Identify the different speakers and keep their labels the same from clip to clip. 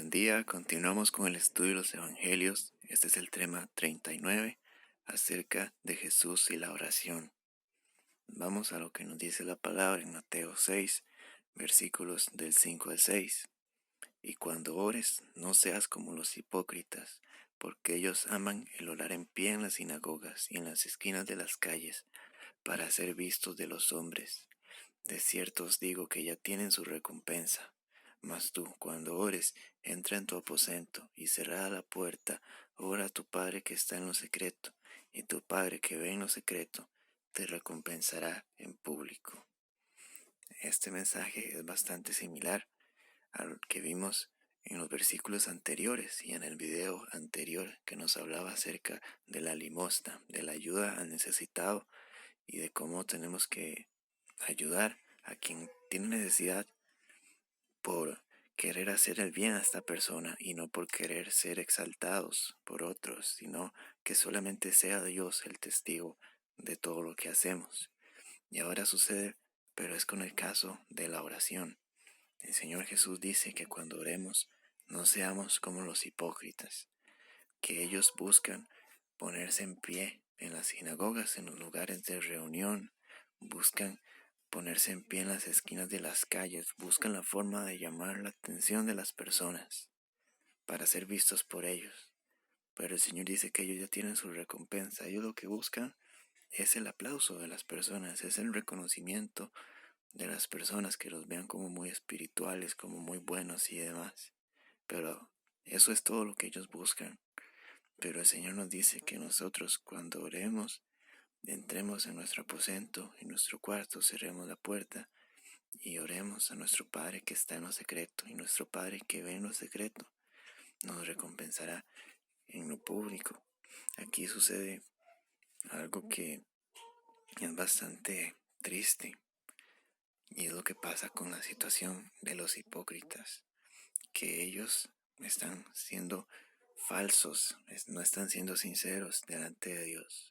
Speaker 1: Buen día, continuamos con el estudio de los Evangelios. Este es el tema 39 acerca de Jesús y la oración. Vamos a lo que nos dice la palabra en Mateo 6, versículos del 5 al 6. Y cuando ores, no seas como los hipócritas, porque ellos aman el orar en pie en las sinagogas y en las esquinas de las calles, para ser vistos de los hombres. De cierto os digo que ya tienen su recompensa. Mas tú, cuando ores, entra en tu aposento y cerrada la puerta, ora a tu Padre que está en lo secreto, y tu Padre que ve en lo secreto, te recompensará en público. Este mensaje es bastante similar al que vimos en los versículos anteriores y en el video anterior que nos hablaba acerca de la limosna, de la ayuda al necesitado y de cómo tenemos que ayudar a quien tiene necesidad por querer hacer el bien a esta persona y no por querer ser exaltados por otros, sino que solamente sea Dios el testigo de todo lo que hacemos. Y ahora sucede, pero es con el caso de la oración. El Señor Jesús dice que cuando oremos no seamos como los hipócritas, que ellos buscan ponerse en pie en las sinagogas, en los lugares de reunión, buscan ponerse en pie en las esquinas de las calles, buscan la forma de llamar la atención de las personas para ser vistos por ellos. Pero el Señor dice que ellos ya tienen su recompensa. Ellos lo que buscan es el aplauso de las personas, es el reconocimiento de las personas, que los vean como muy espirituales, como muy buenos y demás. Pero eso es todo lo que ellos buscan. Pero el Señor nos dice que nosotros, cuando oremos, entremos en nuestro aposento, en nuestro cuarto, cerremos la puerta y oremos a nuestro Padre que está en lo secreto, y nuestro Padre que ve en lo secreto nos recompensará en lo público. Aquí sucede algo que es bastante triste, y es lo que pasa con la situación de los hipócritas, que ellos están siendo falsos, no están siendo sinceros delante de Dios.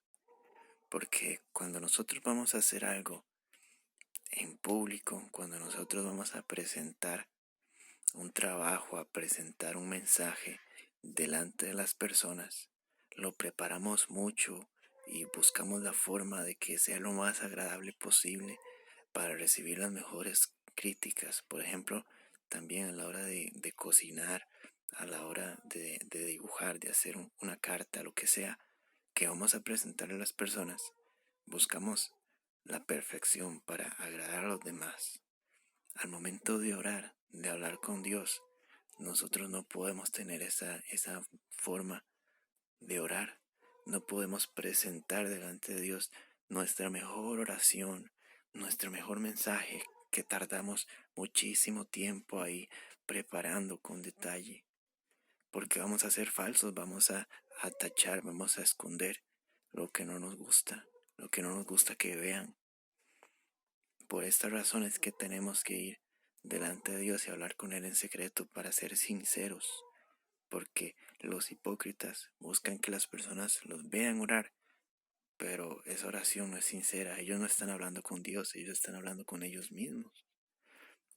Speaker 1: Porque cuando nosotros vamos a hacer algo en público, cuando nosotros vamos a presentar un trabajo, a presentar un mensaje delante de las personas, lo preparamos mucho y buscamos la forma de que sea lo más agradable posible para recibir las mejores críticas. Por ejemplo, también a la hora de cocinar, a la hora de dibujar, de hacer una carta, lo que sea que vamos a presentarle a las personas, buscamos la perfección para agradar a los demás. Al momento de orar, de hablar con Dios, nosotros no podemos tener esa forma de orar. No podemos presentar delante de Dios nuestra mejor oración, nuestro mejor mensaje, que tardamos muchísimo tiempo ahí preparando con detalle. Porque vamos a ser falsos, vamos a tachar, vamos a esconder lo que no nos gusta, lo que no nos gusta que vean. Por esta razón es que tenemos que ir delante de Dios y hablar con Él en secreto para ser sinceros, porque los hipócritas buscan que las personas los vean orar, pero esa oración no es sincera. Ellos no están hablando con Dios, ellos están hablando con ellos mismos.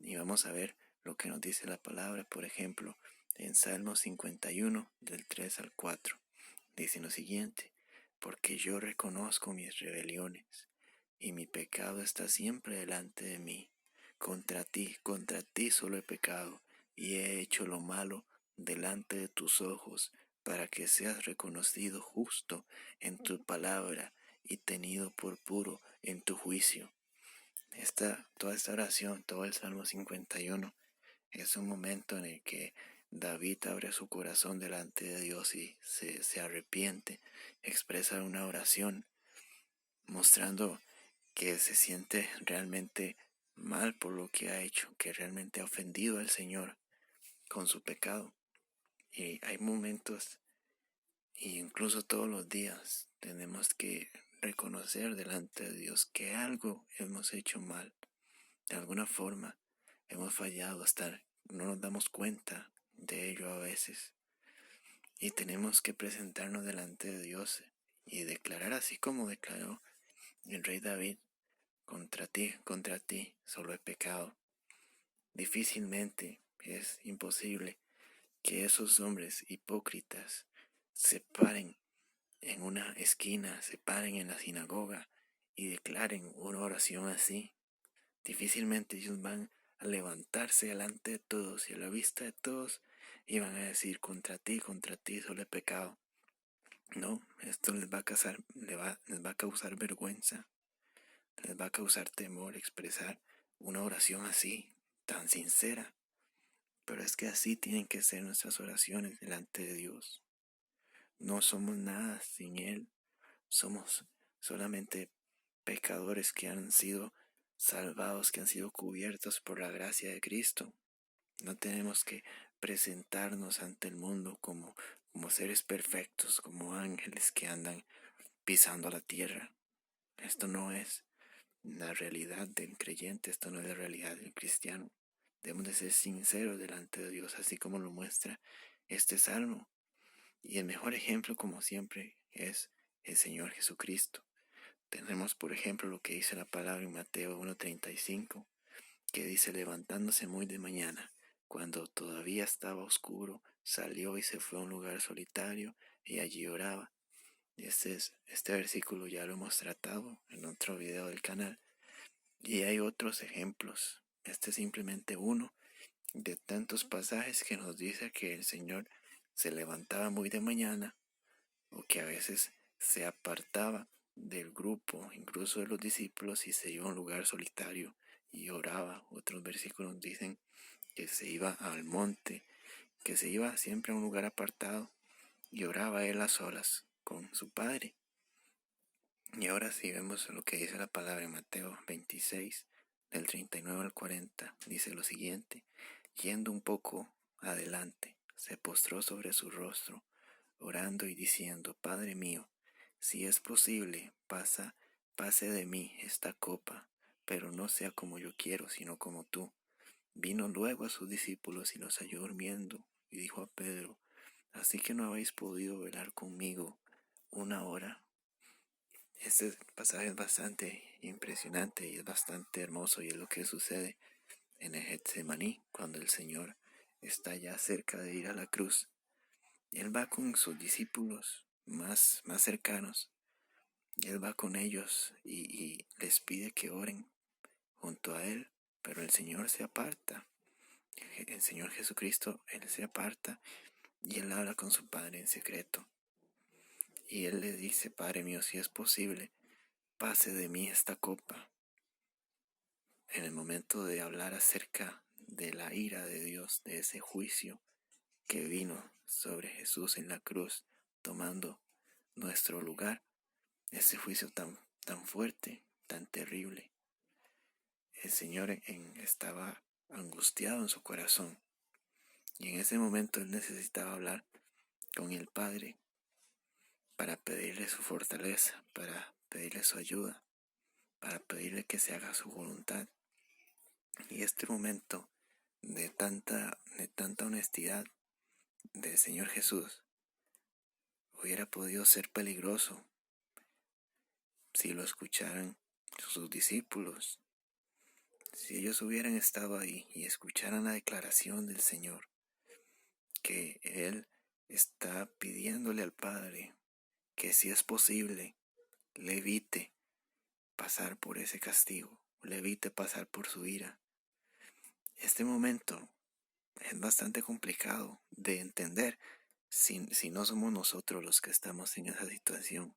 Speaker 1: Y vamos a ver lo que nos dice la palabra, por ejemplo, en Salmo 51, del 3 al 4. Dice lo siguiente: porque yo reconozco mis rebeliones, y mi pecado está siempre delante de mí. Contra ti solo he pecado, y he hecho lo malo delante de tus ojos, para que seas reconocido justo en tu palabra y tenido por puro en tu juicio. Toda esta oración, todo el Salmo 51, es un momento en el que David abre su corazón delante de Dios y se arrepiente, expresa una oración mostrando que se siente realmente mal por lo que ha hecho, que realmente ha ofendido al Señor con su pecado. Y hay momentos, e incluso todos los días, tenemos que reconocer delante de Dios que algo hemos hecho mal. De alguna forma hemos fallado, hasta no nos damos cuenta de ello a veces. Y tenemos que presentarnos delante de Dios y declarar, así como declaró el rey David: contra ti solo he pecado. Difícilmente, es imposible que esos hombres hipócritas se paren en una esquina, se paren en la sinagoga y declaren una oración así. Difícilmente ellos van a levantarse delante de todos y a la vista de todos y van a decir contra ti solo he pecado. No, esto les va a causar vergüenza, les va a causar temor expresar una oración así, tan sincera. Pero es que así tienen que ser nuestras oraciones delante de Dios. No somos nada sin Él, somos solamente pecadores que han sido salvados, que han sido cubiertos por la gracia de Cristo. No tenemos que presentarnos ante el mundo como seres perfectos, como ángeles que andan pisando la tierra. Esto no es la realidad del creyente, esto no es la realidad del cristiano. Debemos de ser sinceros delante de Dios, así como lo muestra este salmo. Y el mejor ejemplo, como siempre, es el Señor Jesucristo. Tenemos, por ejemplo, lo que dice la palabra en Mateo 1:35, que dice: levantándose muy de mañana, cuando todavía estaba oscuro, salió y se fue a un lugar solitario y allí oraba. Este versículo ya lo hemos tratado en otro video del canal. Y hay otros ejemplos. Este es simplemente uno de tantos pasajes que nos dice que el Señor se levantaba muy de mañana, o que a veces se apartaba del grupo, incluso de los discípulos, y se iba a un lugar solitario y oraba. Otros versículos dicen que se iba al monte, que se iba siempre a un lugar apartado y oraba él a solas con su Padre. Y ahora sí vemos lo que dice la palabra en Mateo 26, del 39 al 40. Dice lo siguiente: yendo un poco adelante, se postró sobre su rostro, orando y diciendo: Padre mío, si es posible, pase de mí esta copa, pero no sea como yo quiero, sino como tú. Vino luego a sus discípulos y los halló durmiendo, y dijo a Pedro: ¿así que no habéis podido velar conmigo una hora? Este pasaje es bastante impresionante y es bastante hermoso, y es lo que sucede en el Getsemaní cuando el Señor está ya cerca de ir a la cruz. Él va con sus discípulos más cercanos, y Él va con ellos y les pide que oren junto a Él, pero el Señor se aparta. El Señor Jesucristo, Él se aparta y Él habla con su Padre en secreto. Y Él le dice: Padre mío, si es posible, pase de mí esta copa. En el momento de hablar acerca de la ira de Dios, de ese juicio que vino sobre Jesús en la cruz, tomando nuestro lugar, ese juicio tan fuerte, tan terrible, el Señor estaba angustiado en su corazón, y en ese momento Él necesitaba hablar con el Padre para pedirle su fortaleza, para pedirle su ayuda, para pedirle que se haga su voluntad. Y este momento de tanta honestidad del Señor Jesús hubiera podido ser peligroso si lo escucharan sus discípulos, si ellos hubieran estado ahí y escucharan la declaración del Señor, que Él está pidiéndole al Padre que, si es posible, le evite pasar por ese castigo, le evite pasar por su ira. Este momento es bastante complicado de entender si no somos nosotros los que estamos en esa situación.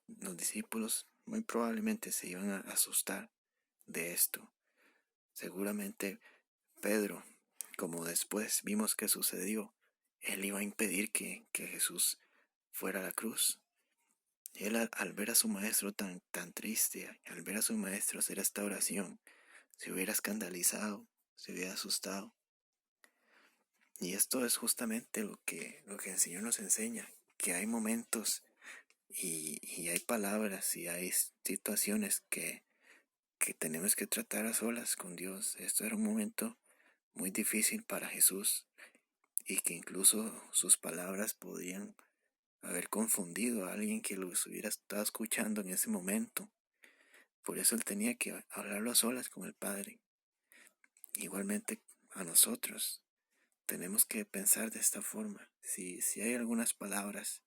Speaker 1: Los discípulos muy probablemente se iban a asustar de esto. Seguramente Pedro, como después vimos que sucedió, él iba a impedir que Jesús fuera a la cruz. Él, al ver a su maestro tan triste, al ver a su maestro hacer esta oración, se hubiera escandalizado, se hubiera asustado. Y esto es justamente lo que el Señor nos enseña, que hay momentos y hay palabras y hay situaciones que tenemos que tratar a solas con Dios. Esto era un momento muy difícil para Jesús, y que incluso sus palabras podrían haber confundido a alguien que los hubiera estado escuchando en ese momento. Por eso Él tenía que hablarlo a solas con el Padre. Igualmente a nosotros tenemos que pensar de esta forma. Si hay algunas palabras,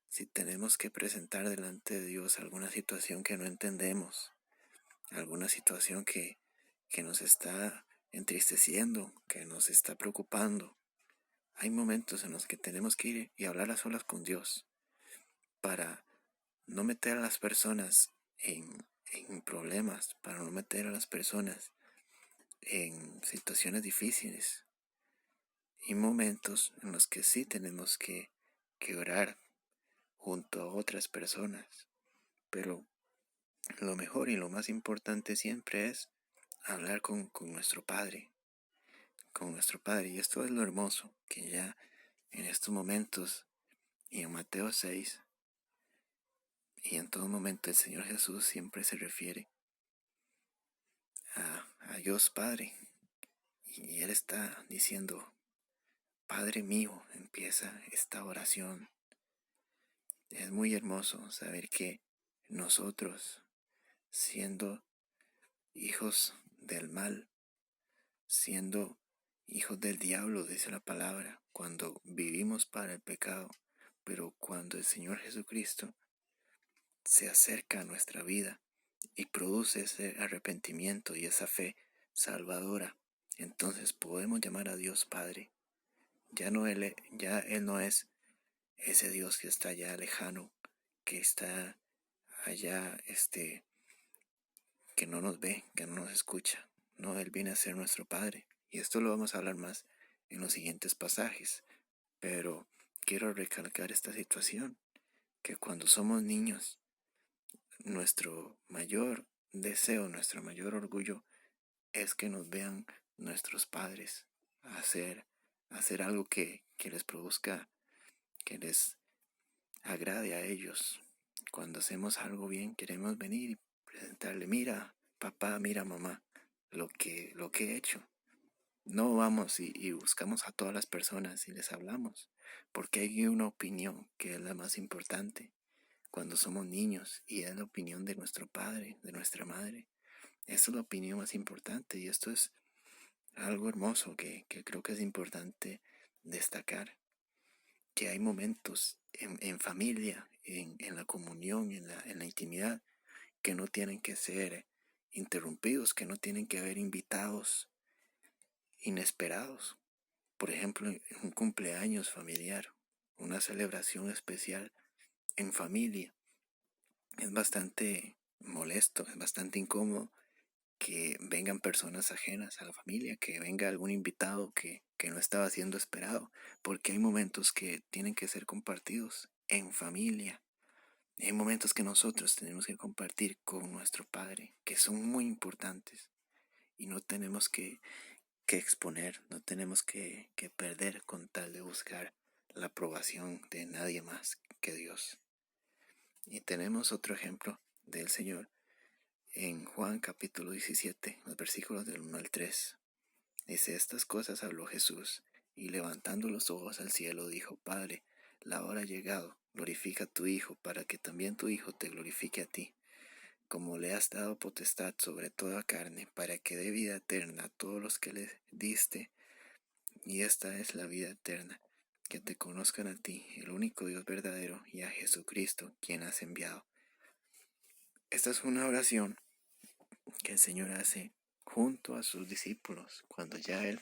Speaker 1: si tenemos que presentar delante de Dios alguna situación que no entendemos, alguna situación que nos está entristeciendo, que nos está preocupando, hay momentos en los que tenemos que ir y hablar a solas con Dios para no meter a las personas en problemas, para no meter a las personas en situaciones difíciles y momentos en los que sí tenemos que orar junto a otras personas. Pero lo mejor y lo más importante siempre es hablar con nuestro Padre, con nuestro Padre. Y esto es lo hermoso, que ya en estos momentos y en Mateo 6 y en todo momento el Señor Jesús siempre se refiere a Dios Padre. Y Él está diciendo, Padre mío, empieza esta oración. Es muy hermoso saber que nosotros, siendo hijos del mal, siendo hijos del diablo, dice la palabra, cuando vivimos para el pecado, pero cuando el Señor Jesucristo se acerca a nuestra vida y produce ese arrepentimiento y esa fe salvadora, entonces podemos llamar a Dios Padre. Ya Él no es ese Dios que está allá lejano, que está allá, que no nos ve, que no nos escucha. No, Él viene a ser nuestro Padre. Y esto lo vamos a hablar más en los siguientes pasajes. Pero quiero recalcar esta situación, que cuando somos niños, nuestro mayor deseo, nuestro mayor orgullo es que nos vean nuestros padres hacer algo que les produzca, que les agrade a ellos. Cuando hacemos algo bien, queremos venir y presentarle, mira, papá, mira, mamá, lo que he hecho. No vamos y buscamos a todas las personas y les hablamos, porque hay una opinión que es la más importante cuando somos niños y es la opinión de nuestro padre, de nuestra madre. Esa es la opinión más importante y esto es algo hermoso que creo que es importante destacar, que hay momentos en familia, en la comunión, en la intimidad, que no tienen que ser interrumpidos, que no tienen que haber invitados inesperados. Por ejemplo, en un cumpleaños familiar, una celebración especial en familia, es bastante molesto, es bastante incómodo que vengan personas ajenas a la familia, que venga algún invitado que no estaba siendo esperado, porque hay momentos que tienen que ser compartidos en familia. Hay momentos que nosotros tenemos que compartir con nuestro Padre, que son muy importantes y no tenemos que exponer, no tenemos que perder con tal de buscar la aprobación de nadie más que Dios. Y tenemos otro ejemplo del Señor en Juan capítulo 17, los versículos del 1 al 3. Dice, estas cosas habló Jesús, y levantando los ojos al cielo dijo, Padre, la hora ha llegado, glorifica a tu Hijo, para que también tu Hijo te glorifique a ti, como le has dado potestad sobre toda carne, para que dé vida eterna a todos los que le diste, y esta es la vida eterna, que te conozcan a ti, el único Dios verdadero, y a Jesucristo, quien has enviado. Esta es una oración que el Señor hace junto a sus discípulos, cuando ya Él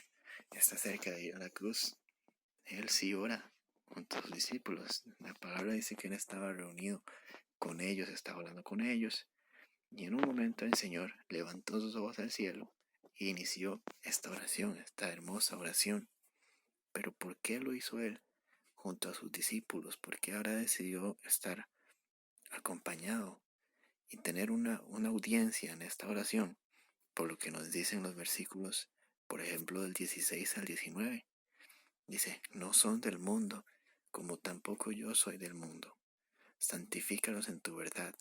Speaker 1: está cerca de ir a la cruz. Él sí ora junto a sus discípulos. La palabra dice que Él estaba reunido con ellos, estaba hablando con ellos, y en un momento el Señor levantó sus ojos al cielo e inició esta oración, esta hermosa oración. Pero ¿por qué lo hizo Él junto a sus discípulos? ¿Por qué ahora decidió estar acompañado y tener una audiencia en esta oración? Por lo que nos dicen los versículos, por ejemplo, del 16 al 19. Dice, no son del mundo, como tampoco yo soy del mundo. Santifícalos en tu verdad.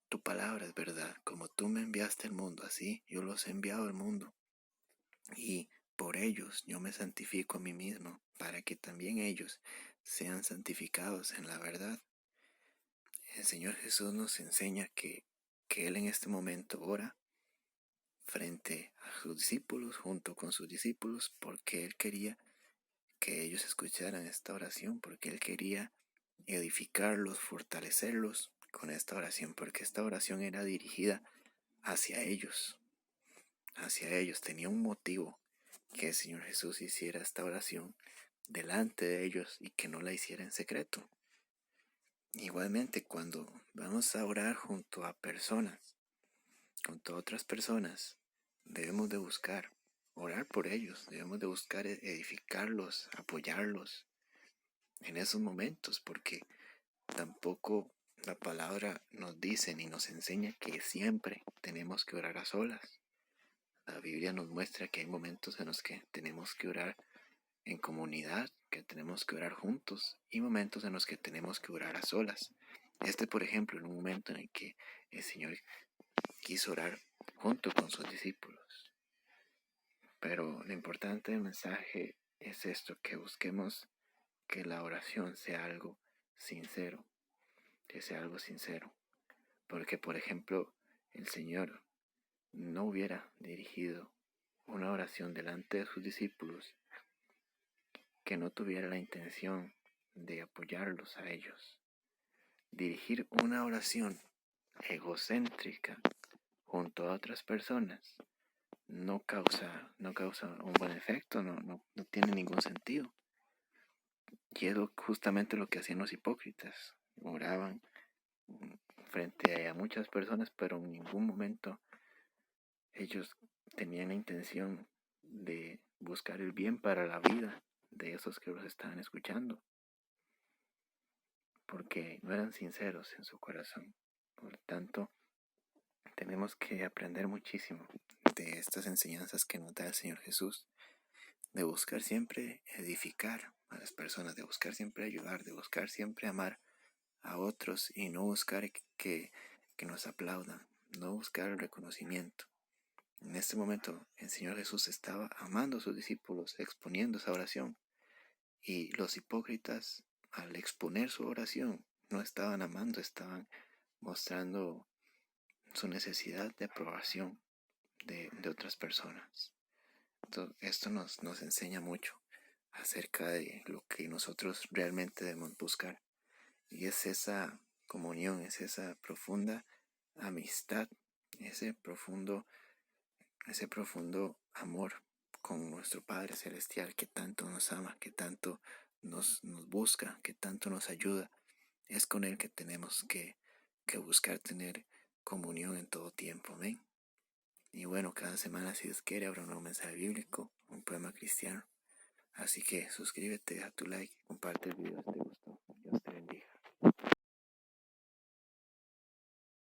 Speaker 1: Tu palabra es verdad. Como tú me enviaste al mundo, así yo los he enviado al mundo. Y por ellos yo me santifico a mí mismo, para que también ellos sean santificados en la verdad. El Señor Jesús nos enseña que Él en este momento ora frente a sus discípulos, junto con sus discípulos, porque Él quería que ellos escucharan esta oración, porque Él quería edificarlos, fortalecerlos con esta oración, porque esta oración era dirigida hacia ellos, tenía un motivo, que el Señor Jesús hiciera esta oración delante de ellos y que no la hiciera en secreto. Igualmente, cuando vamos a orar junto a otras personas, debemos de buscar orar por ellos, debemos de buscar edificarlos, apoyarlos en esos momentos, porque tampoco la palabra nos dice ni nos enseña que siempre tenemos que orar a solas. La Biblia nos muestra que hay momentos en los que tenemos que orar en comunidad, que tenemos que orar juntos, y momentos en los que tenemos que orar a solas. Por ejemplo, en un momento en el que el Señor quiso orar junto con sus discípulos. Pero lo importante del mensaje es esto, que busquemos que la oración sea algo sincero, que sea algo sincero. Porque, por ejemplo, el Señor no hubiera dirigido una oración delante de sus discípulos que no tuviera la intención de apoyarlos a ellos. Dirigir una oración egocéntrica junto a otras personas no causa un buen efecto, no tiene ningún sentido. Y es justamente lo que hacían los hipócritas. Oraban frente a muchas personas, pero en ningún momento ellos tenían la intención de buscar el bien para la vida de esos que los estaban escuchando, porque no eran sinceros en su corazón. Por tanto, tenemos que aprender muchísimo de estas enseñanzas que nos da el Señor Jesús, de buscar siempre edificar a las personas, de buscar siempre ayudar, de buscar siempre amar a otros y no buscar que nos aplaudan, no buscar el reconocimiento. En este momento el Señor Jesús estaba amando a sus discípulos, exponiendo esa oración, y los hipócritas, al exponer su oración, no estaban amando, estaban mostrando su necesidad de aprobación de otras personas. Esto nos enseña mucho acerca de lo que nosotros realmente debemos buscar, y es esa comunión, es esa profunda amistad, ese profundo amor con nuestro Padre Celestial, que tanto nos ama, que tanto nos busca, que tanto nos ayuda. Es con Él que tenemos que buscar tener comunión en todo tiempo. Amén. Y bueno, cada semana, si Dios quiere, habrá un nuevo mensaje bíblico, un poema cristiano. Así que suscríbete, deja tu like, comparte el video si te gustó.